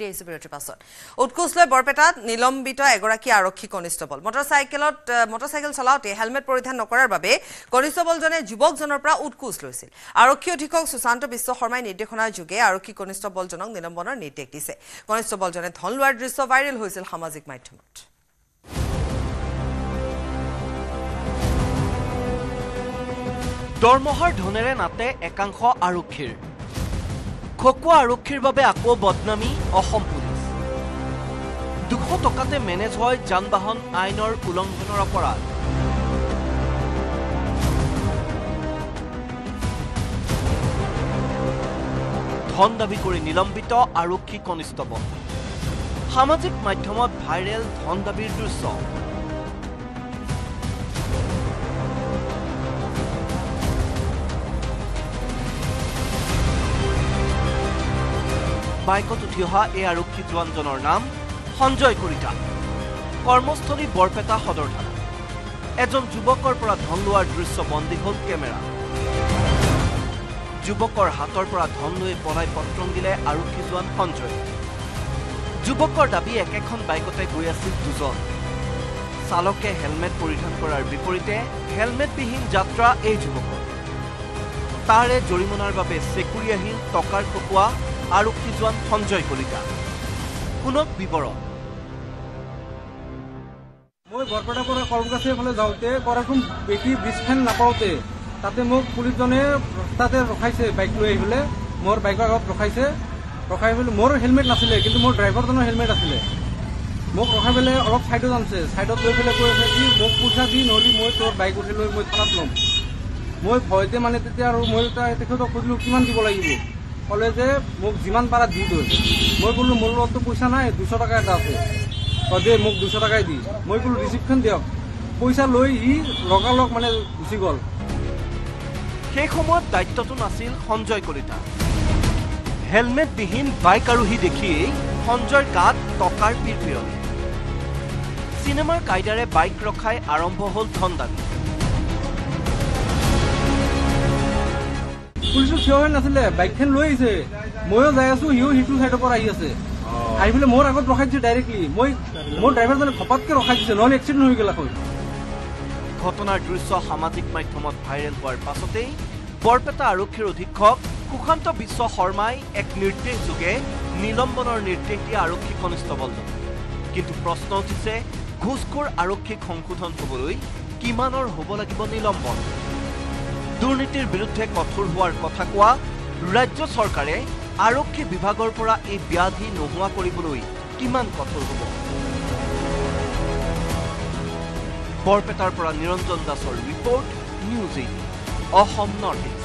উভতি আহিছে বিৰতিৰ পাছত উৎকোচ লৈ বৰপেটাত নিলম্বিত এগৰাকী আৰক্ষী কনিষ্টবল মটৰচাইকেল চলাওঁতে হেলমেট পৰিধান নকৰাৰ বাবে কনিষ্টবলজনে যুৱকজনৰ পৰা উৎকোচ লৈছিল আৰক্ষী অধীক্ষক সুশান্ত বিশ্ব শৰ্মাই নিৰ্দেশনাৰ যোগে আৰক্ষী কনিষ্টবলজনক নিলম্বনৰ নিৰ্দেশ দিছে কনিষ্টবলজনে ধন লোৱাৰ দৃশ্য ভাইৰেল হৈছিল সামাজিক মাধ্যমত দৰমহাৰ ধনেৰে নাতে একাংশ আৰক্ষীৰ খকুৱা আৰক্ষীৰ বাবে আকৌ বদনামী অসম পুলিচ 200 টকাতে মেনেজ হয় যান-বাহন আইনৰ উলংঘনৰ অপৰাধ ধন দাবী কৰি নিলম্বিত আৰক্ষী কনিষ্টবল সামাজিক মাধ্যমত ভাইৰেল ধন দাবীৰ দৃশ্য বাইকত উঠি অহা এই আৰক্ষী জোৱানজনৰ নাম সঞ্জয় কলিতা কৰ্মস্থলী বৰপেটা সদৰ থানা এজন যুৱকৰ পৰা ধন লোৱাৰ দৃশ্য বন্দী হ'ল কেমেৰা যুৱকৰ হাতৰ পৰা ধন লৈ পলাই পত্ৰং দিলে আৰক্ষী জোৱান সঞ্জয় যুৱকৰ দাবী একেখন বাইকতে গৈ আছিল দুজন চালকে হেলমেট পৰিধান কৰাৰ বিপৰীতে হেলমেটবিহীন যাত্ৰা এই যুৱকৰ তাৰে জৰিমনাৰ বাবে চেকুৰিয়াহীন টকাৰ খকুৱা আৰক্ষী জোৱান সঞ্জয় কলিতা শুনক বিৱৰণ মই বৰপেটাৰ পৰা কলকাতাৰ ফালে যাওঁতে কৰাকম বেটি ব্ৰিজখন নাপাওঁতে তাতে মোক পুলিচজনে ৰাস্তাতে ৰখাইছে বাইক লৈ আহিলে মোৰ বাইকৰ আগত ৰখাই পেলাই মোৰ হেলমেট নাছিলে কিন্তু মোৰ ড্ৰাইভাৰজনৰ হেলমেট আছিলে মোক ৰখাই পেলাই অলপ ছাইডত আনিছে ছাইডত লৈ পেলাই কৈ আছে কি মোক পইচা দি নহ'লে মই তোৰ বাইক উঠি লৈ মই থানাত ল'ম মই ভয়তে মানে তেতিয়া আৰু মই তেখেতক সুধিলোঁ কিমান দিব লাগিব ক'লে যে মোক যিমান পাৰা দি দৈ মই ক'লোঁ মোৰ লগততো পইচা নাই 200 টকা এটা আছে দে মোক 200 টকাই দি মই ক'লোঁ ৰিচিপ্টখন দিয়ক পইচা লৈ সি লগালগ মানে গুচি গ'ল সেই সময়ত দায়িত্বটো নাছিল সঞ্জয় কলিতা হেলমেটবিহীন বাইক আৰোহী দেখিয়েই সঞ্জয়ৰ গাত টকাৰ পিৰপিৰণি চিনেমাৰ কায়দাৰে বাইক ৰখাই আৰম্ভ হ'ল ধন দাবী পুলিচটো থিয় হৈ নাছিলে বাইকখন লৈ আহিছে ময়ো যাই আছো সিও সিটো চাইডৰ পৰা আহি আছে আহি পেলাই মোৰ আগত ৰখাই দিছে ডাইৰেক্টলি মোৰ ড্ৰাইভাৰজনে ঘপককৈ ৰখাই দিছে নহ'লে এক্সিডেণ্ট হৈ গ'ল হয় ঘটনাৰ দৃশ্য সামাজিক মাধ্যমত ভাইৰেল হোৱাৰ পাছতেই বৰপেটা আৰক্ষীৰ অধীক্ষক সুশান্ত বিশ্ব শৰ্মাই এক নিৰ্দেশ যোগে নিলম্বনৰ নিৰ্দেশ দিয়া আৰক্ষী কনিষ্টবলজন কিন্তু প্ৰশ্ন উঠিছে ঘুষখোৰ আৰক্ষীক সংশোধন হ'বলৈ কিমানৰ হ'ব লাগিব নিলম্বন দুৰ্নীতিৰ বিৰুদ্ধে কঠোৰ হোৱাৰ কথা কোৱা ৰাজ্য চৰকাৰে আৰক্ষী বিভাগৰ পৰা এই ব্যাধি নোহোৱা কৰিবলৈ কিমান কঠোৰ হ'ব বৰপেটাৰ পৰা নিৰঞ্জন দাসৰ report news 18 Assam north east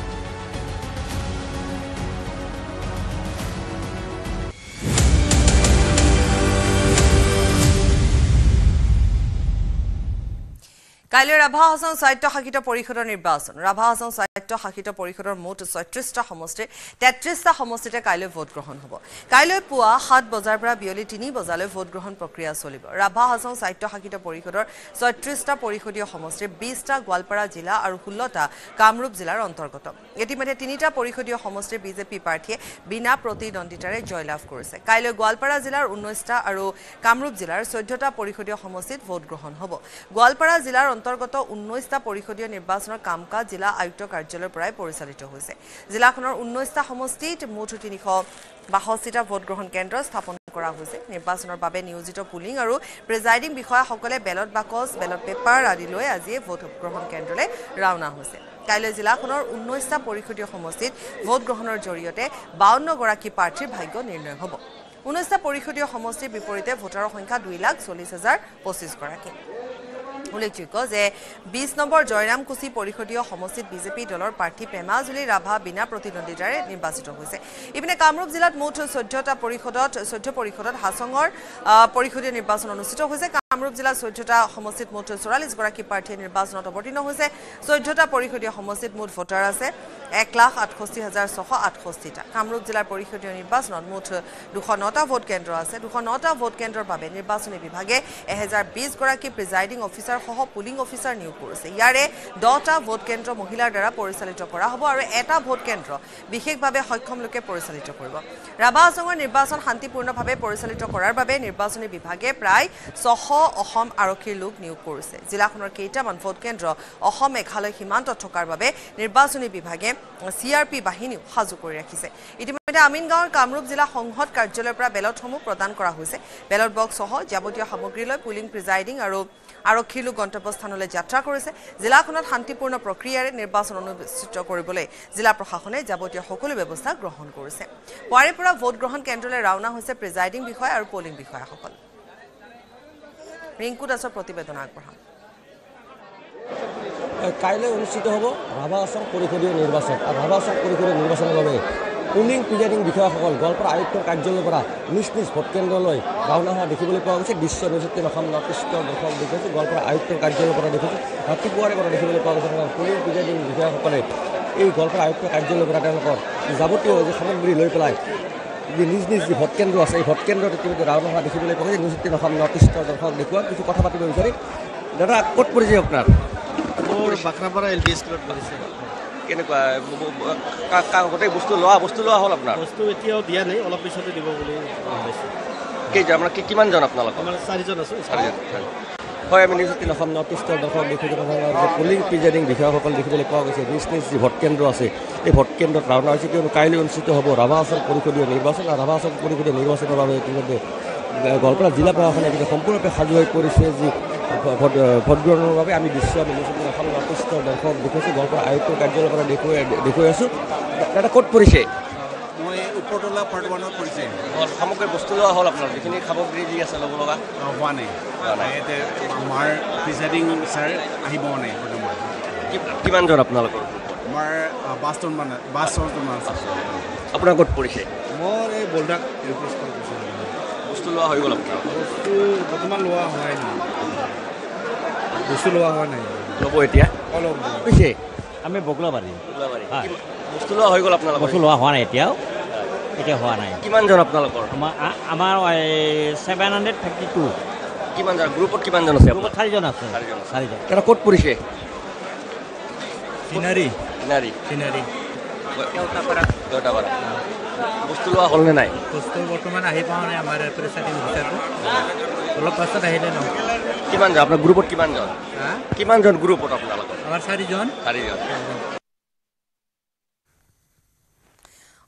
কাইলৈ ৰাভা হাছং স্বায়ত্তশাসিত পৰিষদৰ নিৰ্বাচন ৰাভা হাছং স্বায়ত্তশাসিত পৰিষদৰ মুঠ ৩৬টা সমষ্টিৰ ৩৩টা সমষ্টিতে কাইলৈ ভোট গ্ৰহণ হ'ব কাইলৈ পুৱা ৭ বজাৰ পৰা বিয়লি ৩ বজালৈ ভোট গ্ৰহণ প্ৰক্ৰিয়া চলিব ৰাভা হাছং স্বায়ত্তশাসিত পৰিষদৰ ৩৬টা পৰিষদীয় সমষ্টিৰ ২০টা গোৱালপাৰা জিলা আৰু ১৬টা কামৰূপ জিলাৰ অন্তৰ্গত ইতিমধ্যে ৩টা পৰিষদীয় সমষ্টিৰ বিজেপি প্ৰাৰ্থীয়ে বিনা প্ৰতিদ্বন্দ্বিতাৰে জয়লাভ কৰিছে কাইলৈ গোৱালপাৰা জিলাৰ ১৯টা আৰু কামৰূপ জিলাৰ ১৪টা পৰিষদীয় সমষ্টিত ভোট গ্ৰহণ হ'ব গোৱালপাৰা জিলাৰ অন্তৰ্গত 19টা পৰিষদীয় নিৰ্বাচনৰ কামকাজ জিলা আয়ুক্ত কাৰ্যালয়ৰ পৰাই পৰিচালিত হৈছে জিলাখনৰ 19টা সমষ্টিত মুঠ ৩৬২টা ভোট গ্ৰহণ কেন্দ্ৰ স্থাপন কৰা হৈছে নিৰ্বাচনৰ বাবে নিয়োজিত পুলিং আৰু প্ৰিজাইডিং বিষয়াসকলে বেলট বাকচ বেলট পেপাৰ আদি লৈ আজি ভোট গ্ৰহণ কেন্দ্ৰলৈ ৰাওনা হৈছে কাইলৈ জিলাখনৰ 19টা পৰিষদীয় সমষ্টিত ভোট গ্ৰহণৰ জৰিয়তে 52 গৰাকী প্ৰাৰ্থীৰ ভাগ্য নিৰ্ণয় হ'ব 19টা পৰিষদীয় সমষ্টিৰ বিপৰীতে ভোটাৰৰ সংখ্যা 2,40,025 গৰাকী উল্লেখযোগ্য যে ২০ নম্বৰ জয়ৰামকুচি পৰিষদীয় সমষ্টিত বিজেপি দলৰ প্ৰাৰ্থী প্ৰেমাজুলি ৰাভা বিনা প্ৰতিদ্বন্দ্বিতাৰে নিৰ্বাচিত হৈছে ইপিনে কামৰূপ জিলাত মুঠ 14 পৰিষদত হাছঙৰ পৰিষদীয় নিৰ্বাচন অনুষ্ঠিত হৈছে কামৰূপ জিলাত 14টা সমষ্টিত মুঠ 44 গৰাকী প্ৰাৰ্থীয়ে নিৰ্বাচনত অৱতীৰ্ণ হৈছে 14টা পৰিষদীয় সমষ্টিত মুঠ ভোটাৰ আছে 1,68,668টা কামৰূপ জিলাৰ পৰিষদীয় নিৰ্বাচনত মুঠ 209টা ভোট কেন্দ্ৰ আছে 209টা ভোট কেন্দ্ৰৰ বাবে নিৰ্বাচনী বিভাগে 1020 গৰাকী প্ৰিজাইডিং অফিচাৰ সহ পুলিং অফিচাৰ নিয়োগ কৰিছে ইয়াৰে 10টা ভোট কেন্দ্ৰ মহিলাৰ দ্বাৰা পৰিচালিত কৰা হ'ব আৰু এটা ভোট কেন্দ্ৰ বিশেষভাৱে সক্ষম লোকে পৰিচালিত কৰিব ৰাভা হাছঙৰ নিৰ্বাচন শান্তিপূৰ্ণভাৱে পৰিচালিত কৰাৰ বাবে নিৰ্বাচনী বিভাগে প্ৰায় 600 অসম আৰক্ষীৰ লোক নিয়োগ কৰিছে জিলাখনৰ কেইটামান ভোট কেন্দ্ৰ অসম মেঘালয় সীমান্তত থকাৰ বাবে নিৰ্বাচনী বিভাগে সিআৰপি বাহিনীও সাজু কৰি ৰাখিছে ইতিমধ্যে আমিনগাঁৱৰ কামৰূপ জিলা সংসদ কাৰ্যালয়ৰ পৰা বেলটসমূহ প্ৰদান কৰা হৈছে বেলট বক্স সহ যাৱতীয় সামগ্ৰীলৈ পুলিং প্ৰিজাইডিং আৰু আৰক্ষীৰ লোক গন্তব্যস্থানলৈ যাত্ৰা কৰিছে জিলাখনত শান্তিপূৰ্ণ প্ৰক্ৰিয়াৰে নিৰ্বাচন অনুষ্ঠিত কৰিবলৈ জিলা প্ৰশাসনে যাৱতীয় সকলো ব্যৱস্থা গ্ৰহণ কৰিছে পুৱাৰে পৰা ভোট গ্ৰহণ কেন্দ্ৰলৈ ৰাওনা হৈছে প্ৰিজাইডিং বিষয়া আৰু পুলিং বিষয়াসকল ৰিংকু দাসৰ প্ৰতিবেদন আগবঢ়াম কাইলৈ অনুষ্ঠিত হ'ব ৰাভা হাছং পৰিষদীয় নিৰ্বাচন আৰু ৰাভা হাছং পৰিষদীয় নিৰ্বাচনৰ বাবে পুলিং প্ৰিজাইডিং বিষয়াসকল গোৱালপাৰা আয়ুক্তৰ কাৰ্যালয়ৰ পৰা নিজ নিজ ভোটকেন্দ্ৰলৈ ৰাওনা হোৱা দেখিবলৈ পোৱা গৈছে দৃশ্য নিযুক্তি অসম নৰ্থ-ইষ্টৰ দৰ্শক দেখিছোঁ গোৱালপাৰা আয়ুক্তৰ কাৰ্যালয়ৰ পৰা দেখিছোঁ ৰাতিপুৱাৰে পৰা দেখিবলৈ পোৱা গৈছে পুলিং প্ৰিজাইডিং বিষয়াসকলে এই গোৱালপাৰা আয়ুক্তৰ কাৰ্যালয়ৰ পৰা তেওঁলোকৰ যাৱতীয় যি সামগ্ৰী লৈ পেলাই নিজ নিজ যি ভোটকেন্দ্ৰ আছে এই ভোটকেন্দ্ৰত ইতিমধ্যে ৰাওনা হোৱা দেখিবলৈ পোৱা গৈছে নিযুক্তি অসম নৰ্থ-ইষ্টৰ দৰ্শক দেখুওৱা কিছু কথা পাতিব বিচাৰি দাদা ক'ত পৰিছে আপোনাৰ মোৰ বাক্ৰাপাৰা এল পি স্কুলত পৰিছে কেনেকুৱা গোটেই বস্তু লোৱা হ'ল আপোনাৰ বস্তু এতিয়াও দিয়া নাই অলপ পিছতে দিব বুলি ভাবিছোঁ কেইজন আপোনাৰ কিমানজন আপোনালোক আমাৰ 4জন আছোঁ হয় আমি নিযুক্তি অসম নৰ্থ-ইষ্টৰ দৰ্শক দেখিছোঁ পুলিং প্ৰিজাইডিং বিষয়াসকল দেখিবলৈ পোৱা গৈছে নিজ নিজ যি ভোটকেন্দ্ৰ আছে এই ভোটকেন্দ্ৰত ৰাওনা হৈছে কিয়নো কাইলৈ অনুষ্ঠিত হ'ব ৰাভা হাছং পৰিষদীয় নিৰ্বাচন আৰু ৰাভা হাছং পৰিষদীয় নিৰ্বাচনৰ বাবে ইতিমধ্যে গোৱালপাৰা জিলা প্ৰশাসনে কিন্তু সম্পূৰ্ণৰূপে সাজু হৈ পৰিছে যি ভোটগ্ৰহণৰ বাবে আমি নিযুক্তি অসম নৰ্থ-ইষ্টৰ দৰ্শক দেখিছোঁ গোৱালপাৰা আয়ুক্তৰ কাৰ্যালয়ৰ পৰা দেখুৱাই আছোঁ দাদা ক'ত পৰিছে মই উপৰতলা পাৰ্ট 1ত পৰিছে সামগ্ৰী বস্তু লোৱা হ'ল আপোনাৰ যিখিনি সামগ্ৰী যি আছে ল'ব লগা হোৱা নাই আমাৰ প্ৰিজাইডিং ছাৰ আহিব নাই বৰ্তমান কিমানজন আপোনালোকৰ আমাৰ 5জনমান আছে আপোনাৰ ক'ত পৰিছে মোৰ এই বলদাক বস্তু লোৱা হৈ গ'ল আপোনাৰ বস্তু বৰ্তমান লোৱা হোৱাই নাই বস্তু লোৱা হোৱা নাই ল'ব এতিয়া অলপ পিছে আমি বগলাবাৰী বস্তু লোৱা হৈ গ'ল আপোনালোকৰ বস্তু লোৱা হোৱা নাই এতিয়া হোৱা নাই কিমানজন আপোনালোকৰ আমাৰ 752 কিমানজন গ্ৰুপত কিমানজন আছে গ্ৰুপত 4জন আছে 4জন এটা ক'ত পৰিছে চিনাৰী দেউতাপাৰা বস্তু লোৱা হ'লনে নাই বস্তু বৰ্তমান আহি পোৱা নাই আমাৰ প্ৰিজাইডিং অফিচাৰটো অলপ পাছত আহিলে ন কিমানজন আপোনাৰ গ্ৰুপত কিমানজন গ্ৰুপত আপোনালোকৰ আমাৰ 4জন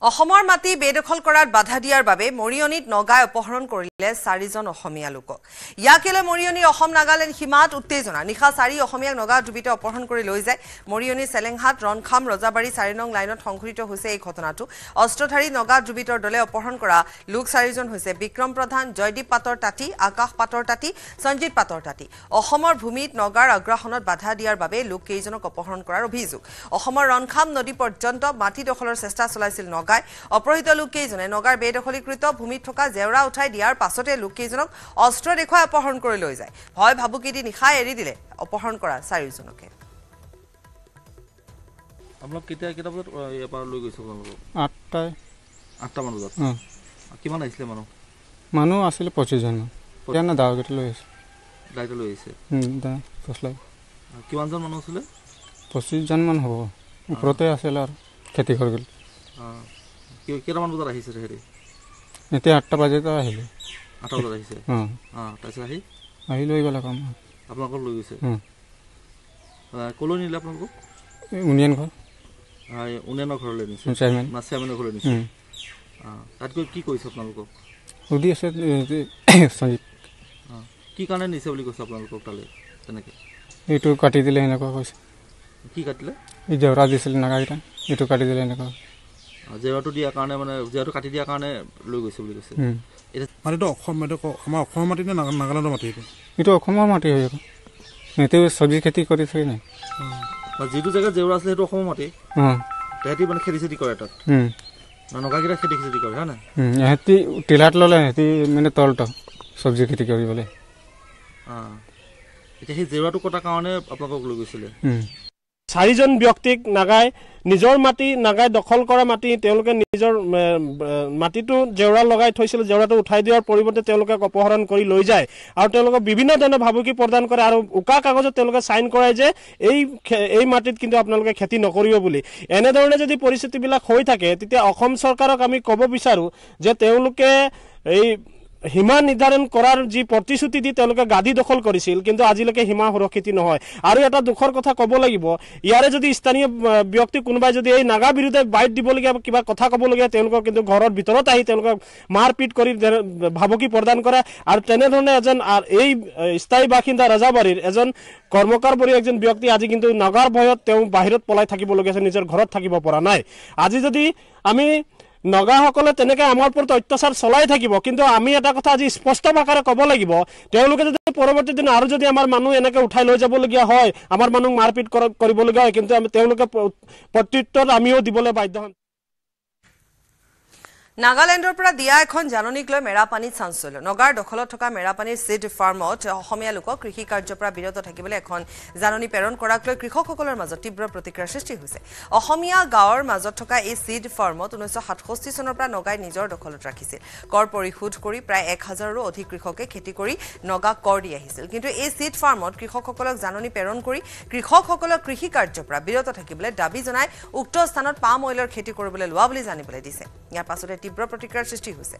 অসমৰ মাটি বেদখল কৰাত বাধা দিয়াৰ বাবে মৰিয়নীত নগাই অপহৰণ কৰিলে 4জন অসমীয়া লোকক ইয়াকে লৈ মৰিয়নীৰ অসম নাগালেণ্ড সীমাত উত্তেজনা নিশা 4 অসমীয়াক নগা ডুবিতে অপহৰণ কৰি লৈ যায় মৰিয়নীৰ চেলেংহাট ৰনখাম ৰজাবাৰী 4 নং লাইনত সংঘটিত হৈছে এই ঘটনাটো অস্ত্ৰধাৰী নগা ডুবিতৰ দলে অপহৰণ কৰা লোক 4জন হৈছে বিক্ৰম প্ৰধান জয়দীপ পাটৰ তাঁতী আকাশ পাটৰ তাঁতী সঞ্জিত পাটৰ তাঁতী অসমৰ ভূমিত নগাৰ আগ্ৰাসনত বাধা দিয়াৰ বাবে লোক কেইজনক অপহৰণ কৰাৰ অভিযোগ অসমৰ ৰনখাম নদী পৰ্যন্ত মাটি দখলৰ চেষ্টা চলাইছিল অপহৃত লোককেইজনে নগাৰ বেদখলীকৃত ভূমিত থকা জেওৰা উঠাই দিয়াৰ পাছতে লোককেইজনক অস্ত্ৰ দেখুৱাই অপহৰণ কৰি লৈ যায় ভয় ভাবুকি দি নিশাই এৰি দিলে অপহৰণ কৰা 4জনকে আপোনাক কেতিয়া বজাত ইয়াৰ পৰা লৈ গৈছে আপোনালোকক 8টা মান বজাত কিমান আহিছিলে মানুহ আছিলে 25জন মান দাৱগেট লৈ আহিছে গাড়ীটো লৈ আহিছে কিমানজন মানুহ আছিলে 25জন মান হ'ব ওপৰতে আছিলে আৰু খেতি কৰি গ'ল কেইটামান বজাত আহিছে হেৰি এতিয়া 8টা বজাত আহিলে 8টা বজাত আহিছে তাৰপিছত আহি লৈ গ'ল কাম আপোনালোকক লৈ গৈছে ক'লৈ নিলে আপোনালোকক ইউনিয়ন ঘৰ উন্নয়নৰ ঘৰলৈ নিছে চেয়াৰমেনৰ ঘৰলৈ নিছে তাত গৈ কি কৰিছে আপোনালোকক সুধি আছে সঞ্জীৱ কি কাৰণে নিছে বুলি কৈছে আপোনালোকক তালৈ তেনেকৈ এইটো কাটি দিলে এনেকুৱা কৈছে কি কাটিলে এই জেওৰা দিছিলে নাগাকেইটা এইটো কাটি দিলে এনেকুৱা জেওৰাটো দিয়াৰ কাৰণে জেওৰাটো কাটি দিয়াৰ কাৰণে লৈ গৈছে বুলি কৈছে মাটিটো আমাৰ অসমৰ মাটি নে নাগালেণ্ডৰ মাটি এইটো অসমৰ মাটি হৈ যাব সিহঁতে চব্জি খেতি কৰি থাকে নাই যিটো জেগাত জেওৰা আছিলে সেইটো অসমৰ মাটি তেহেঁতি মানে খেতি চেতি কৰে তাত নগাকেইটা খেতি কৰে হয় নাই সিহঁতি টিলাত ল'লে সিহঁতি মানে তলটো চব্জি খেতি কৰিবলৈ এতিয়া সেই জেওৰাটো কটাৰ কাৰণে আপোনালোকক লৈ গৈছিলে 4জন ব্যক্তিক নাগাই নিজৰ মাটি নাগাই দখল কৰা মাটি তেওঁলোকে নিজৰ মাটিটো জেওৰা লগাই থৈছিল জেওৰাটো উঠাই দিয়াৰ পৰিৱৰ্তে তেওঁলোকে অপহৰণ কৰি লৈ যায় আৰু তেওঁলোকে বিভিন্ন ধৰণৰ ভাবুকি প্ৰদান কৰে আৰু উকা কাগজত তেওঁলোকে সাইন কৰায় যে এই মাটিত কিন্তু আপোনালোকে খেতি নকৰিব বুলি এনে ধৰণে যদি পৰিস্থিতিবিলাক হৈ থাকে তেতিয়া অসম চৰকাৰক আমি ক'ব বিচাৰো যে তেওঁলোকে এই সীমা নিৰ্ধাৰণ কৰাৰ যি প্ৰতিশ্ৰুতি দি তেওঁলোকে গাদী দখল কৰিছিল কিন্তু আজিলৈকে সীমা সুৰক্ষিত নহয় আৰু এটা দুখৰ কথা ক'ব লাগিব ইয়াৰে যদি স্থানীয় ব্যক্তি কোনোবাই যদি এই নাগা বিৰুদ্ধে বাইট দিবলগীয়া কিবা কথা ক'বলগীয়া তেওঁলোকৰ কিন্তু ঘৰৰ ভিতৰত আহি তেওঁলোকক মাৰপিট কৰি ভাবুকি প্ৰদান কৰে আৰু তেনেধৰণে এজন এই স্থায়ী বাসিন্দা ৰাজাবাৰীৰ এজন কৰ্মকাৰবৰী একজন ব্যক্তি আজি কিন্তু নাগাৰ ভয়ত তেওঁ বাহিৰত পলাই থাকিবলগীয়া আছে নিজৰ ঘৰত থাকিব পৰা নাই আজি যদি আমি নগাসকলে তেনেকৈ আমাৰ ওপৰত অত্যাচাৰ চলাই থাকিব কিন্তু আমি এটা কথা আজি স্পষ্ট ভাষাৰে ক'ব লাগিব তেওঁলোকে যদি পৰৱৰ্তী দিন আৰু যদি আমাৰ মানুহ এনেকৈ উঠাই লৈ যাবলগীয়া হয় আমাৰ মানুহ মাৰপিট কৰিবলগীয়া হয় কিন্তু তেওঁলোকে প্ৰত্যুত্তৰ আমিও দিবলৈ বাধ্য হ'ম নাগালেণ্ডৰ পৰা দিয়া এখন জাননীক লৈ মেৰাপানীত চাঞ্চল্য নগাৰ দখলত থকা মেৰাপানীৰ সিড ফাৰ্মত অসমীয়া লোকক কৃষি কাৰ্যৰ পৰা বিৰত থাকিবলৈ এখন জাননী প্ৰেৰণ কৰাক লৈ কৃষকসকলৰ মাজত তীব্ৰ প্ৰতিক্ৰিয়াৰ সৃষ্টি হৈছে অসমীয়া গাঁৱৰ মাজত থকা এই সিড ফাৰ্মত 1967 চনৰ পৰা নগাই নিজৰ দখলত ৰাখিছিল কৰ পৰিশোধ কৰি প্ৰায় 1000ৰো অধিক কৃষকে খেতি কৰি নগা কৰ দি আহিছিল কিন্তু এই সিড ফাৰ্মত কৃষকসকলক জাননী প্ৰেৰণ কৰি কৃষকসকলক কৃষি কাৰ্যৰ পৰা বিৰত থাকিবলৈ দাবী জনাই উক্ত স্থানত পাম অইলৰ খেতি কৰিবলৈ লোৱা বুলি জানিবলৈ দিছে ইয়াৰ পাছতে তীব্ৰ প্ৰতিক্ৰিয়াৰ সৃষ্টি হৈছে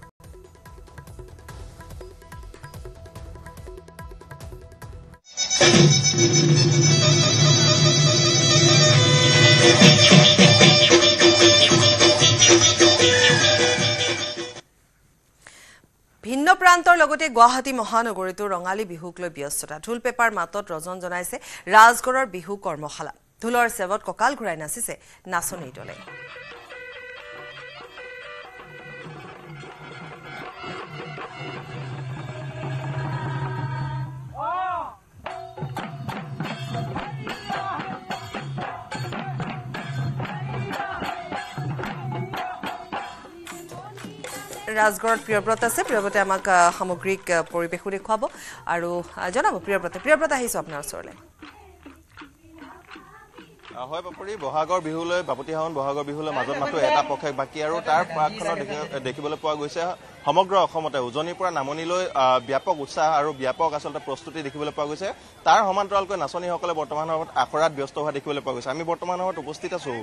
ভিন্ন প্ৰান্তৰ লগতে গুৱাহাটী মহানগৰীতো ৰঙালী বিহুক লৈ ব্যস্ততা ঢোল পেপাৰ মাতত ৰজন জনাইছে ৰাজগড়ৰ বিহু কৰ্মশালা ঢোলৰ সেৱত ককাল ঘূৰাই নাচিছে নাচনী দলে ৰাজগড়ত প্ৰিয়ব্ৰত আছে প্ৰিয়ব্ৰতে আমাক সামগ্ৰিক পৰিৱেশো দেখুৱাব আৰু জনাব প্ৰিয়ব্ৰত আহিছো আপোনাৰ ওচৰলৈ হয় বাপুৰী বহাগৰ বিহুলৈ বাপতিসাহোন বহাগৰ বিহুলৈ মাজত মাত্ৰ এটা পক্ষে বাকী আৰু তাৰ প্ৰাকখনত দেখিবলৈ পোৱা গৈছে সমগ্ৰ অসমতে উজনিৰ পৰা নামনিলৈ ব্যাপক উৎসাহ আৰু ব্যাপক আচলতে প্ৰস্তুতি দেখিবলৈ পোৱা গৈছে তাৰ সমান্তৰালকৈ নাচনীসকলে বৰ্তমান সময়ত আখৰাত ব্যস্ত হোৱা দেখিবলৈ পোৱা গৈছে আমি বৰ্তমান সময়ত উপস্থিত আছো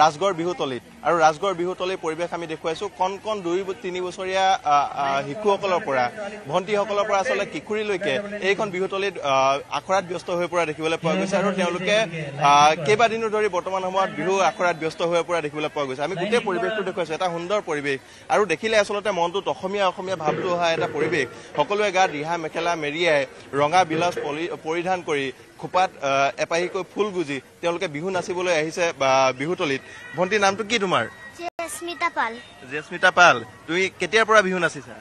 ৰাজগড় বিহুতলীত আৰু ৰাজগড় বিহুতলীৰ পৰিৱেশ আমি দেখুৱাইছো কণ 2-3 বছৰীয়া শিশুসকলৰ পৰা ভণ্টিসকলৰ পৰা আচলতে কিশোৰীলৈকে এইখন বিহুতলীত আখৰাত ব্যস্ত হৈ পৰা দেখিবলৈ পোৱা গৈছে আৰু তেওঁলোকে কেইবাদিনো ধৰি বৰ্তমান সময়ত বিহু আখৰাত ব্যস্ত হৈ পৰা দেখিবলৈ পোৱা গৈছে আমি গোটেই পৰিৱেশটো দেখুৱাইছো এটা সুন্দৰ পৰিৱেশ আৰু দেখিলে আচলতে মনটো অসমীয়া ভাৱটো অহা এটা পৰিৱেশ সকলোৱে গাত ৰিহা মেখেলা মেৰিয়াই ৰঙা বিলাউজ পৰিধান কৰি খোপাত এপাহিকৈ ফুল গুজি তেওঁলোকে বিহু নাচিবলৈ আহিছে বিহুতলীত ভণ্টিৰ নামটো কি তোমাৰ জেস্মিতা পাল তুমি কেতিয়াৰ পৰা বিহু নাচিছা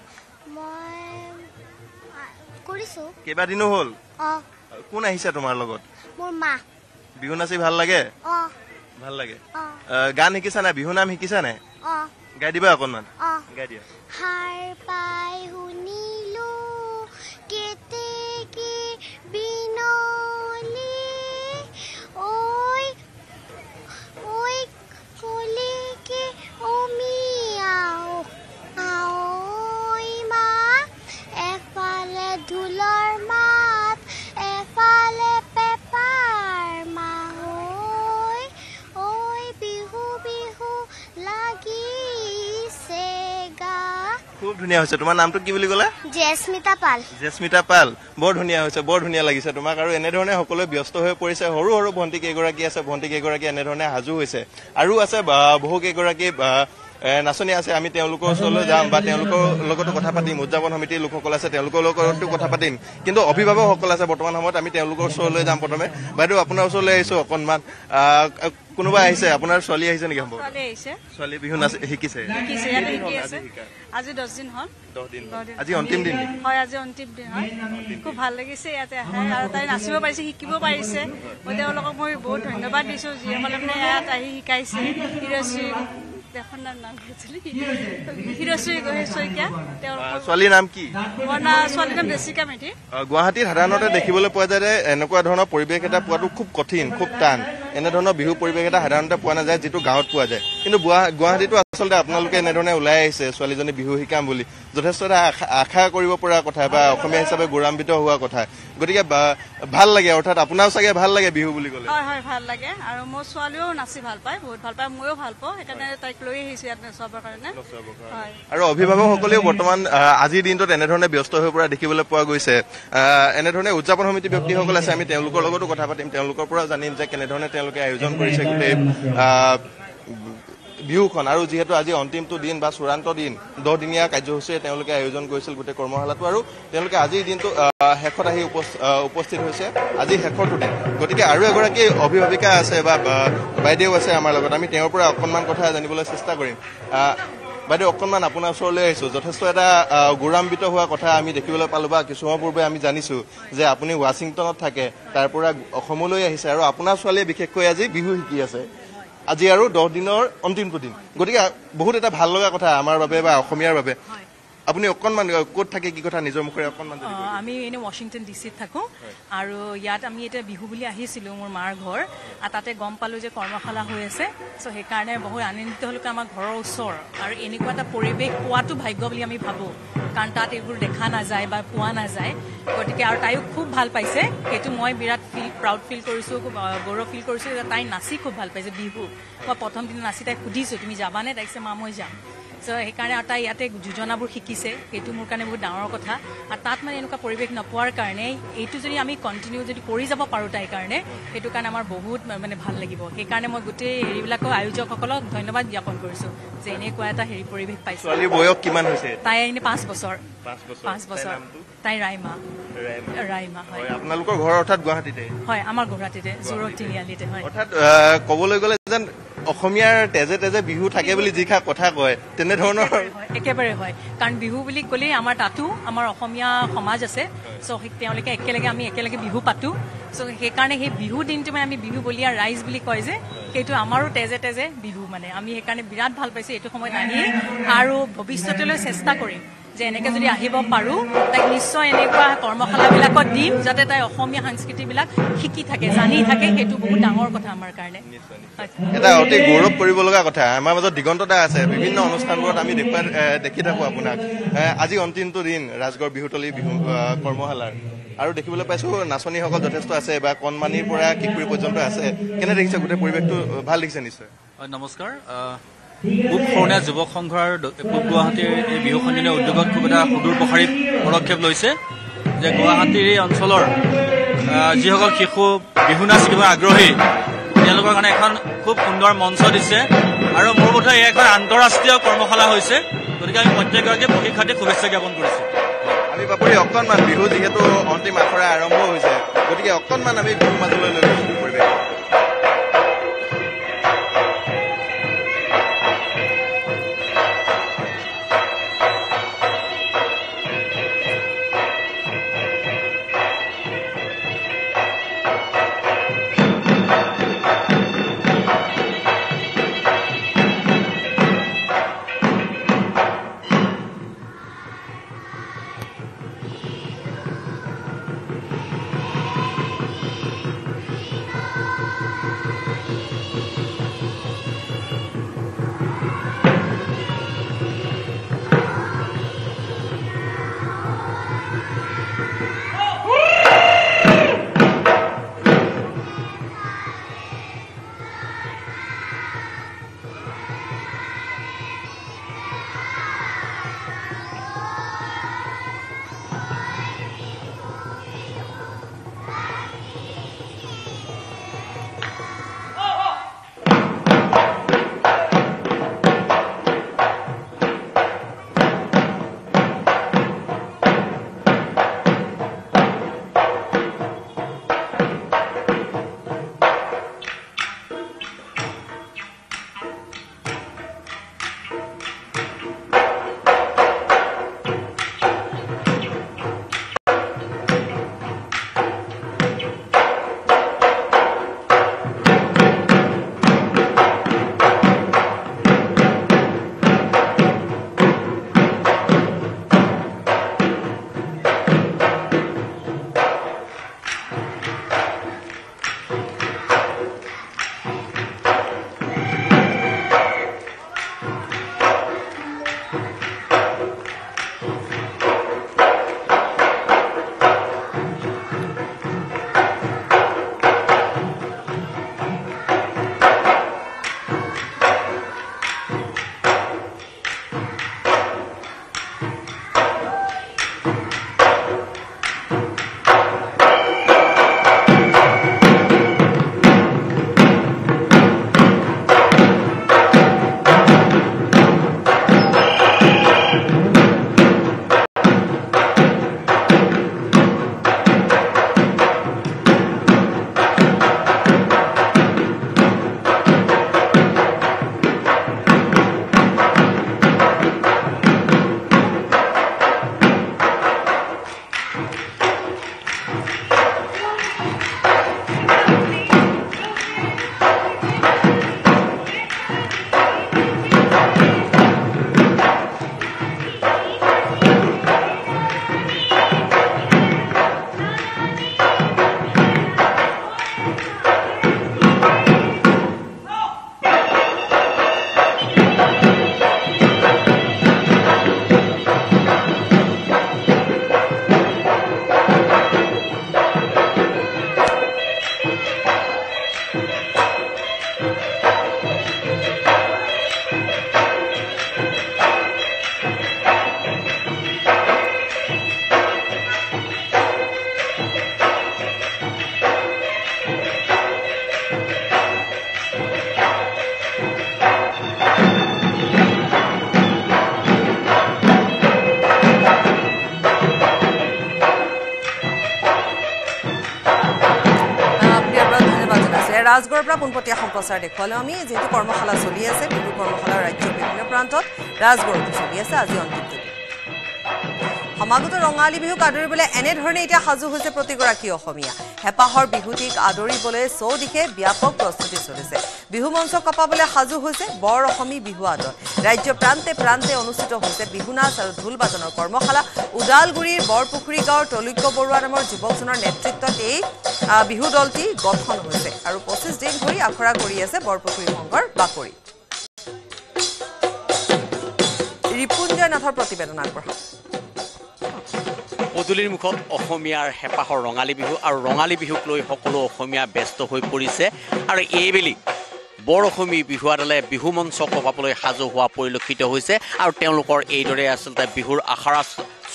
কেইবাদিনো হ'ল কোন আহিছে তোমাৰ লগত মোৰ মা বিহু নাচি ভাল লাগে ভাল লাগে গান শিকিছা নাই বিহু নাম শিকিছা নাই গাই দিবা অকণমান গাই দিয়া হার পাই শুনিলো কেতে কি বিনলি ওই ওই কলি কি ওমিয়াও আওই মা এফালে ঢোলৰ মাত এফালে পেপাৰ মাত ওই বিহু বিহু লাগিছে গা খুব ধুনীয়া হৈছে তোমাৰ নামটো কি বুলি ক'লা জেস্মিতা পাল বৰ ধুনীয়া হৈছে বৰ ধুনীয়া লাগিছে তোমাক আৰু এনেধৰণে সকলোৱে ব্যস্ত হৈ পৰিছে সৰু সৰু ভণ্টি কেইগৰাকী আছে ভণ্টি কেইগৰাকী এনেধৰণে সাজু হৈছে আৰু আছে বহু কেইগৰাকী নাচনী আছে আমি তেওঁলোকৰ ওচৰলৈ যাম বা তেওঁলোকৰ লগতো কথা পাতিম উদযাপন সমিতিৰ লোকসকল আছে তেওঁলোকৰ লগতো কথা পাতিম কিন্তু অভিভাৱকসকল আছে বৰ্তমান সময়ত আমি তেওঁলোকৰ ওচৰলৈ যাম প্ৰথমে বাইদেউ আপোনাৰ ওচৰলৈ আহিছো অকণমান কোনোবা আহিছে আপোনাৰ ছোৱালী আহিছে নেকি সম্ভৱ ছোৱালী বিহু নাচ শিকিছে আজি 10 দিন হ'ল 10 দিন আজি অন্তিম দিন হয় আজি অন্তিম দিন হয় খুব ভাল লাগিছে ইয়াতে আৰু তাই নাচিব পাৰিছে শিকিব পাৰিছে মই তেওঁলোকক মই বহুত ধন্যবাদ দিছো যিসকলে মানে ইয়াত আহি শিকাইছে হিৰশ্ৰী ছোৱালীৰ নাম কি ছোৱালীৰ নাম জেছিকা মেধি গুৱাহাটীত সাধাৰণতে দেখিবলৈ পোৱা যায় যে এনেকুৱা ধৰণৰ পৰিৱেশ এটা পোৱাটো খুব কঠিন খুব টান এনেধৰণৰ বিহু পৰিৱেশ এটা সাধাৰণতে পোৱা নাযায় যিটো গাঁৱত পোৱা যায় কিন্তু গুৱাহাটীতো আচলতে আপোনালোকে এনেধৰণে ওলাই আহিছে ছোৱালীজনী বিহু শিকাম বুলি যথেষ্ট এটা আশা কৰিব পৰা কথা বা অসমীয়া হিচাপে গৌৰৱান্বিত হোৱা কথা গতিকে ভাল লাগে অৰ্থাৎ আপোনাৰো চাগে ভাল লাগে বিহু বুলি ক'লে হয় হয় ভাল লাগে আৰু মোৰ ছোৱালীও নাচি ভাল পায় বহুত ভাল পায় ময়ো ভাল পাওঁ সেইকাৰণে তাইক লৈ আহিছোঁ ইয়াত নচোৱাবৰ কাৰণে আৰু অভিভাৱকসকলেও বৰ্তমান আজিৰ দিনটোত এনেধৰণে ব্যস্ত হৈ পৰা দেখিবলৈ পোৱা গৈছে এনেধৰণে উদযাপন সমিতি ব্যক্তিসকল আছে আমি তেওঁলোকৰ লগতো কথা পাতিম তেওঁলোকৰ পৰা জানিম যে কেনেধৰণে তেওঁলোকে আয়োজন কৰিছে গোটেই বিহুখন আৰু যিহেতু আজি অন্তিমটো দিন বা চূড়ান্ত দিন 10 দিনীয়া কাৰ্যসূচীৰে তেওঁলোকে আয়োজন কৰিছিল গোটেই কৰ্মশালাটো আৰু তেওঁলোকে আজিৰ দিনটো শেষত আহি উপস্থিত হৈছে আজি শেষৰটো দিন গতিকে আৰু এগৰাকী অভিভাৱিকা আছে বা বাইদেউ আছে আমাৰ লগত আমি তেওঁৰ পৰা অকণমান কথা জানিবলৈ চেষ্টা কৰিম বাইদেউ অকণমান আপোনাৰ ওচৰলৈ আহিছোঁ যথেষ্ট এটা গৌৰৱান্বিত হোৱা কথা আমি দেখিবলৈ পালোঁ বা কিছু সময় পূৰ্বে আমি জানিছোঁ যে আপুনি ৱাশ্বিংটনত থাকে তাৰ পৰা অসমলৈ আহিছে আৰু আপোনাৰ ছোৱালীয়ে বিশেষকৈ আজি বিহু শিকি আছে আজি আৰু 10 দিনৰ অন্তিমটো দিন গতিকে বহুত এটা ভাল লগা কথা আমাৰ বাবে বা অসমীয়াৰ বাবে আপুনি অকণমান ক'ত থাকে কি কথা নিজৰ মুখেৰে অকণমান আমি এনে ৱাশ্বিংটন ডিচিত থাকোঁ আৰু ইয়াত আমি এতিয়া বিহু বুলি আহিছিলোঁ মোৰ মাৰ ঘৰ আৰু তাতে গম পালোঁ যে কৰ্মশালা হৈ আছে চ' সেইকাৰণে বহুত আনন্দিত হ'লোঁ আমাৰ ঘৰৰ ওচৰ আৰু এনেকুৱা এটা পৰিৱেশ পোৱাটো ভাগ্য বুলি আমি ভাবোঁ কাৰণ তাত এইবোৰ দেখা নাযায় বা পোৱা নাযায় গতিকে আৰু তাইও খুব ভাল পাইছে সেইটো মই বিৰাট প্ৰাউড ফিল কৰিছোঁ খুব গৌৰৱ ফিল কৰিছোঁ যে তাই নাচি খুব ভাল পাইছে বিহু মই প্ৰথম দিনা নাচি তাইক সুধিছোঁ তুমি যাবানে তাইক কৈছে মা মই যাম চ' সেইকাৰণে আৰু তাই ইয়াতে যোজনাবোৰ শিকিছে সেইটো মোৰ কাৰণে বহুত ডাঙৰ কথা আৰু তাত মানে এনেকুৱা পৰিৱেশ নোপোৱাৰ কাৰণে এইটো যদি আমি কণ্টিনিউ যদি কৰি যাব পাৰোঁ তাইৰ কাৰণে সেইটো কাৰণে আমাৰ বহুত মানে ভাল লাগিব সেইকাৰণে মই গোটেই হেৰিবিলাকক আয়োজকসকলক ধন্যবাদ জ্ঞাপন কৰিছোঁ যে এনেকুৱা এটা হেৰি পৰিৱেশ পাইছে ছোৱালীৰ বয়স কিমান হৈছে তাই এনে 5 বছৰ তাই ৰাইমা হয় আপোনালোকৰ ঘৰ অৰ্থাৎ গুৱাহাটীতে হয় আমাৰ গুৱাহাটীতে জোৰত তিনিআলিতে হয় অৰ্থাৎ ক'বলৈ গ'লে যেন অসমীয়াৰ তেজে তেজে বিহু থাকে বুলি যিষা কথা কয় তেনেধৰণৰ একেবাৰে হয় কাৰণ বিহু বুলি ক'লেই আমাৰ তাতো আমাৰ অসমীয়া সমাজ আছে চ' তেওঁলোকে আমি একেলগে বিহু পাতোঁ চ' সেইকাৰণে সেই বিহু দিনটো মানে আমি বিহু বলীয়া ৰাইজ বুলি কয় যে সেইটো আমাৰো তেজে তেজে বিহু মানে আমি সেইকাৰণে বিৰাট ভাল পাইছোঁ এইটো সময়ত আহি আৰু ভৱিষ্যতলৈ চেষ্টা কৰিম যে এনেকৈ যদি আহিব পাৰোঁ তাইক নিশ্চয় এনেকুৱা কৰ্মশালাবিলাকত দিম যাতে তাই অসমীয়া সংস্কৃতিবিলাক শিকি থাকে জানি থাকে সেইটো বহুত ডাঙৰ কথা আমাৰ কাৰণে এটা অতি গৌৰৱ কৰিব লগা কথা আমাৰ মাজত দিগন্ততা আছে বিভিন্ন অনুষ্ঠানবোৰত আমি দেখি থাকোঁ আপোনাক আজি অন্তিমটো দিন ৰাজগড় বিহুতলী বিহু কৰ্মশালাৰ আৰু দেখিবলৈ পাইছোঁ নাচনীসকল যথেষ্ট আছে বা কণমানিৰ পৰা কিশোৰী পৰ্যন্ত আছে কেনে দেখিছে গোটেই পৰিৱেশটো ভাল দেখিছে নিশ্চয় নমস্কাৰ পূব শৰণীয়া যুৱক সংঘৰ পূব গুৱাহাটীৰ এই বিহু সন্মিলনৰ উদ্যোগত খুব এটা সুদূৰ প্ৰসাৰী পদক্ষেপ লৈছে যে গুৱাহাটীৰ এই অঞ্চলৰ যিসকল শিশু বিহু নাচ শিকিব আগ্ৰহী তেওঁলোকৰ কাৰণে এখন খুব সুন্দৰ মঞ্চ দিছে আৰু মোৰ বোধহয় এয়া এখন আন্তঃৰাষ্ট্ৰীয় কৰ্মশালা হৈছে গতিকে আমি প্ৰত্যেকগৰাকী প্ৰশিক্ষাৰ্থীক শুভেচ্ছা জ্ঞাপন কৰিছোঁ আমি বাপুৰি অকণমান বিহু যিহেতু অন্তিম আখৰা আৰম্ভ হৈছে গতিকে অকণমান আমি বিহু মাজলৈ লৈ গৈছোঁ পৰিৱেশ ৰাজগড়ৰ পৰা পোনপটীয়া সম্প্ৰচাৰ দেখুৱালোঁ আমি যেহেতু কৰ্মশালা চলি আছে বিহু কৰ্মশালা ৰাজ্যৰ বিভিন্ন প্ৰান্তত ৰাজগড়তো চলি আছে আজি অন্তিম দিন সমাগত ৰঙালী বিহুক আদৰিবলৈ এনেধৰণে এতিয়া সাজু হৈছে প্ৰতিগৰাকী অসমীয়া হেঁপাহৰ বিহুটিক আদৰিবলৈ চৌদিশে ব্যাপক প্ৰস্তুতি চলিছে বিহু মঞ্চ কপাবলৈ সাজু হৈছে বৰ অসমী বিহু আদৰ ৰাজ্য প্ৰান্তে প্ৰান্তে অনুষ্ঠিত হৈছে বিহু নাচ আৰু ঢোল বাদনৰ কৰ্মশালা ওদালগুৰিৰ বৰপুখুৰী গাঁৱৰ তলৈক্য বৰুৱা নামৰ যুৱকজনৰ নেতৃত্বত এই বিহু দলটি গঠন হৈছে আৰু 25 দিন ধৰি আখৰা কৰি আছে বৰপুখুৰী সংঘৰ বাকৰিত ৰিপুঞ্জয় নাথৰ প্ৰতিবেদন আগবঢ়াম পদূলিৰ মুখত অসমীয়াৰ হেঁপাহৰ ৰঙালী বিহু আৰু ৰঙালী বিহুক লৈ সকলো অসমীয়া ব্যস্ত হৈ পৰিছে আৰু এইবেলি বৰ অসমী বিহুৱাদলে বিহু মঞ্চ কপাবলৈ সাজু হোৱা পৰিলক্ষিত হৈছে আৰু তেওঁলোকৰ এইদৰে আচলতে বিহুৰ আখৰা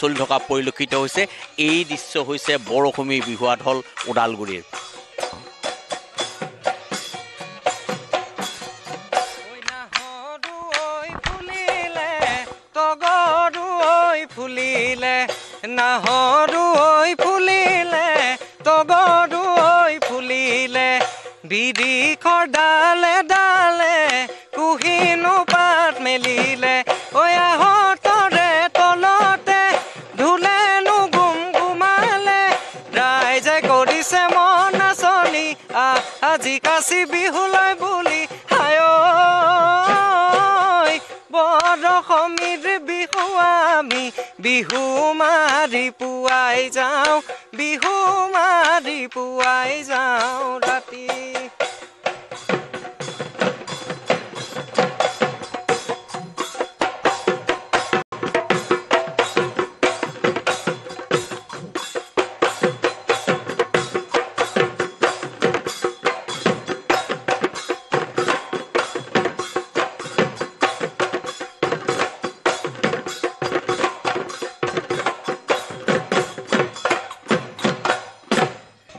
চলি থকা পৰিলক্ষিত হৈছে এই দৃশ্য হৈছে বৰ অসমী বিহুৱাদল ওদালগুৰিৰ নাহৰু ঐ ফুলিলে তগৰু ঐ ফুলিলে বিৰিখৰ ডালে ডালে কুহিনো পাত মেলিলে ঐ আহঁতৰে তলতে ধুলেনো গুম গুমালে ৰাইজে কৰিছে মন নাচনি আজি কাচি বিহুলৈ বুলি হায় বৰ অসমীৰ বিহু আমি বিহু মাৰি পুৱাই যাওঁ বিহু মাৰি পুৱাই যাওঁ ৰাতি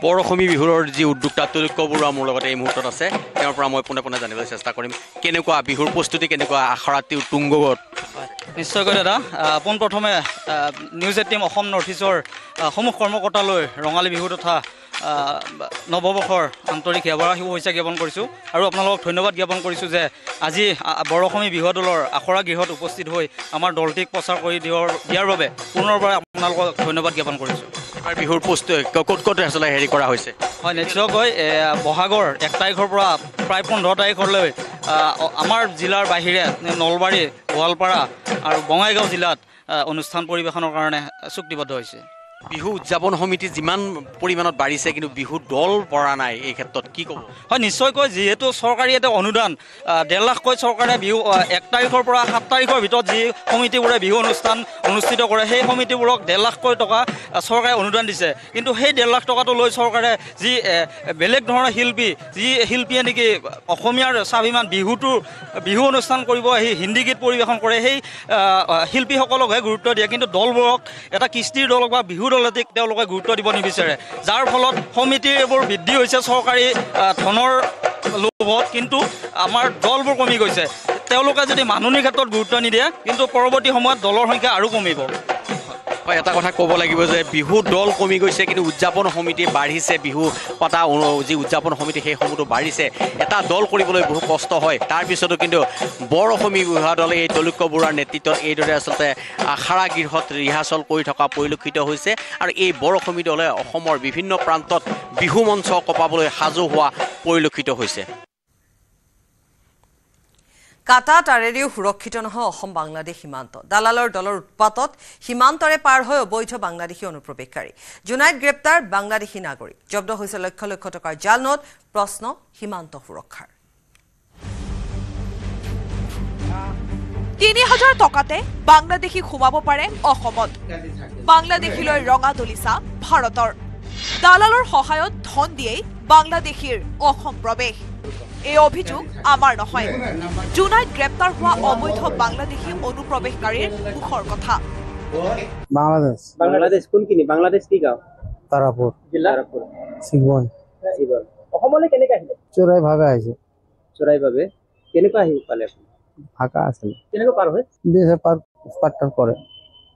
বৰ অসমী বিহুৰ যি উদ্যোক্তা তলৈক্য বৰুৱা মোৰ লগতে এই মুহূৰ্তত আছে তেওঁৰ পৰা মই পোনে পোনে জানিবলৈ চেষ্টা কৰিম কেনেকুৱা বিহুৰ প্ৰস্তুতি কেনেকুৱা আখৰাতি তুংগত নিশ্চয়কৈ দাদা পোনপ্ৰথমে নিউজ 18 অসম নৰ্থ ইষ্টৰ সমূহ কৰ্মকৰ্তালৈ ৰঙালী বিহু তথা নৱবৰ্ষৰ আন্তৰিক সেৱা শুভেচ্ছা জ্ঞাপন কৰিছোঁ আৰু আপোনালোকক ধন্যবাদ জ্ঞাপন কৰিছোঁ যে আজি বৰ অসমী বিহু দলৰ আখৰা গৃহত উপস্থিত হৈ আমাৰ দলটিক প্ৰচাৰ কৰি দিয়াৰ বাবে পুনৰবাৰ আপোনালোকক ধন্যবাদ জ্ঞাপন কৰিছোঁ আৰু বিহুৰ প্ৰস্তুতি ক'ত ক'ত আচলতে হেৰি কৰা হৈছে হয় নিশ্চয়কৈ বহাগৰ 1 তাৰিখৰ পৰা প্ৰায় 15 তাৰিখলৈ আমাৰ জিলাৰ বাহিৰে নলবাৰী গোৱালপাৰা আৰু বঙাইগাঁও জিলাত অনুষ্ঠান পৰিৱেশনৰ কাৰণে চুক্তিবদ্ধ হৈছে বিহু উদযাপন সমিতি যিমান পৰিমাণত বাঢ়িছে কিন্তু বিহু দল পৰা নাই এই ক্ষেত্ৰত কি ক'ব হয় নিশ্চয়কৈ যিহেতু চৰকাৰী এটা অনুদান 1.5 লাখকৈ চৰকাৰে বিহু 1 তাৰিখৰ পৰা 7 তাৰিখৰ ভিতৰত যি সমিতিবোৰে বিহু অনুষ্ঠান অনুষ্ঠিত কৰে সেই সমিতিবোৰক 1.5 লাখকৈ টকা চৰকাৰে অনুদান দিছে কিন্তু সেই 1.5 লাখ টকাটো লৈ চৰকাৰে যি বেলেগ ধৰণৰ যি শিল্পীয়ে নেকি অসমীয়াৰ স্বাভিমান বিহু অনুষ্ঠান কৰিব সেই হিন্দী গীত পৰিৱেশন কৰে সেই শিল্পীসকলকহে গুৰুত্ব দিয়ে কিন্তু দলবোৰক এটা কৃষ্টিৰ দলক বা বিহু দলটিক তেওঁলোকে গুৰুত্ব দিব নিবিচাৰে যাৰ ফলত সমিতিৰ এইবোৰ বৃদ্ধি হৈছে চৰকাৰী ধনৰ লোভত কিন্তু আমাৰ দলবোৰ কমি গৈছে তেওঁলোকে যদি মানুহনিৰ ক্ষেত্ৰত গুৰুত্ব নিদিয়ে কিন্তু পৰৱৰ্তী সময়ত দলৰ সংখ্যা আৰু কমিব হয় এটা কথা ক'ব লাগিব যে বিহু দল কমি গৈছে কিন্তু উদযাপন সমিতি বাঢ়িছে বিহু পতা যি উদযাপন সমিতি সেই সমূহটো বাঢ়িছে এটা দল কৰিবলৈ বহু কষ্ট হয় তাৰপিছতো কিন্তু বৰ অসমী বিহু দলে এই তলৈক্য বৰুৱাৰ নেতৃত্বত এইদৰে আচলতে আখৰা গৃহত ৰিহাৰ্চল কৰি থকা পৰিলক্ষিত হৈছে আৰু এই বৰ অসমী দলে অসমৰ বিভিন্ন প্ৰান্তত বিহু মঞ্চ কপাবলৈ সাজু হোৱা পৰিলক্ষিত হৈছে কাটা তাৰেৰেও সুৰক্ষিত নহয় অসম বাংলাদেশ সীমান্ত দালালৰ দলৰ উৎপাতত সীমান্তৰে পাৰ হৈ অবৈধ বাংলাদেশী অনুপ্ৰৱেশকাৰী জুনাইত গ্ৰেপ্তাৰ বাংলাদেশী নাগৰিক জব্দ হৈছে লক্ষ লক্ষ টকাৰ জাল নোট প্ৰশ্ন সীমান্ত সুৰক্ষাৰ ৩০০০ টকাতে বাংলাদেশী সোমাব পাৰে অসমত বাংলাদেশীলৈ ৰঙা দলিচা ভাৰতৰ দালালৰ সহায়ত ধন দিয়েই বাংলাদেশীৰ অসম প্ৰৱেশ এই অভিযোগ আমাৰ নহয় জুনাইত গ্ৰেপ্তাৰ হোৱা অবৈধ বাংলাদেশী অনুপ্ৰৱেশকাৰীৰ মুখৰ কথা বাংলাদেশ কোনখিনি বাংলাদেশ কি গাঁও তাৰাপুৰ জিলা সিংবন অসমলৈ কেনেকৈ আহিলে চোৰাই ভাৱে আহিছে চোৰাই ভাৱে কেনেকৈ আহি পালে ফাঁকা আছিল কেনেকৈ পাৰ হয় বেছে পাৰ্টাৰ কৰে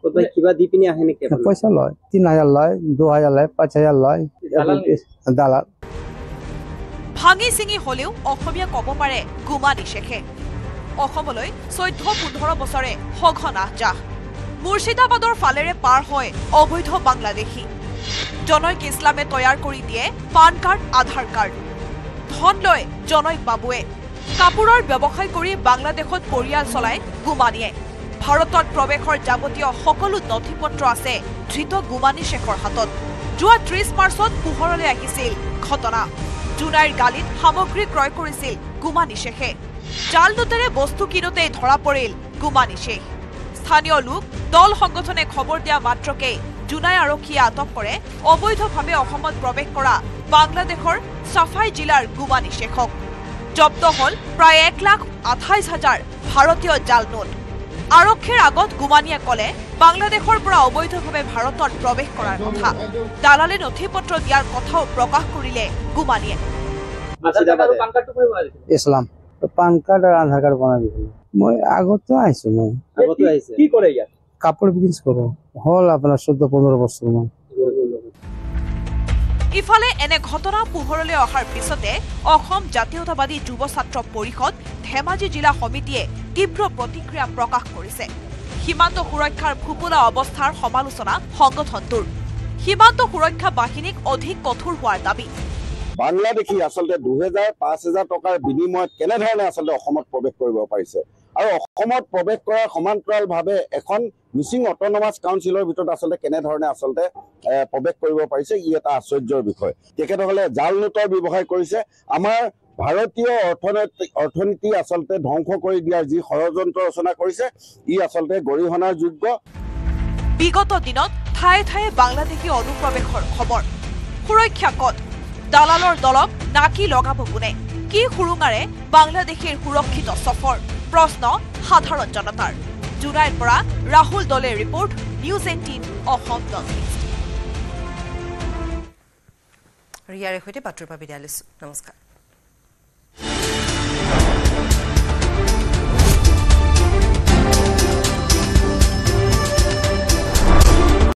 কোথায় কিবা দি পিনি আহে নেকি পইচা লয় 3000 লয় 2000 লয় 5000 লয় দালাল ভাঙি চিঙি হলেও অসমীয়া ক'ব পাৰে গুমানি শেখে অসমলৈ 14-15 বছৰে সঘন আহযাহ মুৰ্ছিদাবাদৰ ফালেৰে পাৰ হয় অবৈধ বাংলাদেশী জনৈক ইছলামে তৈয়াৰ কৰি দিয়ে পান কাৰ্ড আধাৰ কাৰ্ড ধন লয় জনৈক বাবুৱে কাপোৰৰ ব্যৱসায় কৰি বাংলাদেশত পৰিয়াল চলাই গুমানিয়ে ভাৰতত প্ৰৱেশৰ যাৱতীয় সকলো নথিপত্ৰ আছে ধৃত গুমানি শেখৰ হাতত যোৱা 30 মাৰ্চত পোহৰলৈ আহিছিল ঘটনা জুনাইৰ গালিত সামগ্ৰী ক্ৰয় কৰিছিল গুমানি শেখে জাল নোটেৰে বস্তু কিনোতেই ধৰা পৰিল গুমানি শেখ স্থানীয় লোক দল সংগঠনে খবৰ দিয়া মাত্ৰকে জুনাই আৰক্ষীয়ে আটক কৰে অবৈধভাৱে অসমত প্ৰৱেশ কৰা বাংলাদেশৰ সাফাই জিলাৰ গুমানি শেখক জব্দ হল প্ৰায় 1,28,000 ভাৰতীয় জাল নোট আৰক্ষীৰ আগত গুমানিয়ে কলে বাংলাদেশৰ পৰা অবৈধভাৱে ভাৰতত প্ৰৱেশ কৰাৰ কথা দালালে নথিপত্ৰ দিয়াৰ কথাও প্ৰকাশ কৰিলে গুমানিয়ে ইছলাম পান কাৰ্ড আৰু আধাৰ কাৰ্ড বনাই দিছিল মই আগতে আহিছো মই কি কৰে ইয়াত কাপোৰ বিজনেছ কৰো হল আপোনাৰ 14-15 বছৰ মান ইফালে এনে ঘটনা পোহৰলৈ অহাৰ পিছতে অসম জাতীয়তাবাদী যুৱ ছাত্ৰ পৰিষদ ধেমাজি জিলা সমিতিয়ে তীব্ৰ প্ৰতিক্ৰিয়া প্ৰকাশ কৰিছে সীমান্ত সুৰক্ষাৰ ফুপুলা অৱস্থাৰ সমালোচনা সংগঠনটোৰ সীমান্ত সুৰক্ষা বাহিনীক অধিক কঠোৰ হোৱাৰ দাবী বাংলাদেশী আচলতে 2000-5000 টকাৰ বিনিময়ত কেনেধৰণে আচলতে অসমত প্ৰৱেশ কৰিব পাৰিছে আৰু অসমত প্ৰৱেশ কৰাৰ সমান্তৰালভাৱে এখন মিচিং অট'নমাছ কাউন্সিলৰ ভিতৰত আচলতে কেনেধৰণে আচলতে প্ৰৱেশ কৰিব পাৰিছে ই এটা আশ্চৰ্যৰ বিষয় তেখেতসকলে জাল নোটৰ ব্যৱসায় কৰিছে আমাৰ ভাৰতীয় অৰ্থনীতি আচলতে ধ্বংস কৰি দিয়াৰ যি ষড়যন্ত্ৰ ৰচনা কৰিছে ই আচলতে গৰিহণাৰ যোগ্য বিগত দিনত ঠায়ে ঠায়ে বাংলাদেশী অনুপ্ৰৱেশৰ খবৰ সুৰক্ষা কট দালালৰ দলক নাকি লগাব কোনে কি সুৰুঙাৰে বাংলাদেশীৰ সুৰক্ষিত সফৰ প্ৰশ্ন সাধাৰণ জনতাৰ জুনাইৰ পৰা ৰাহুল দলে ৰিপৰ্ট নিউজ 18 অসম নৰ্থ-ইষ্ট ৰিয়াৰে সৈতে বাতৰিৰ পৰা বিদায় লৈছো নমস্কাৰ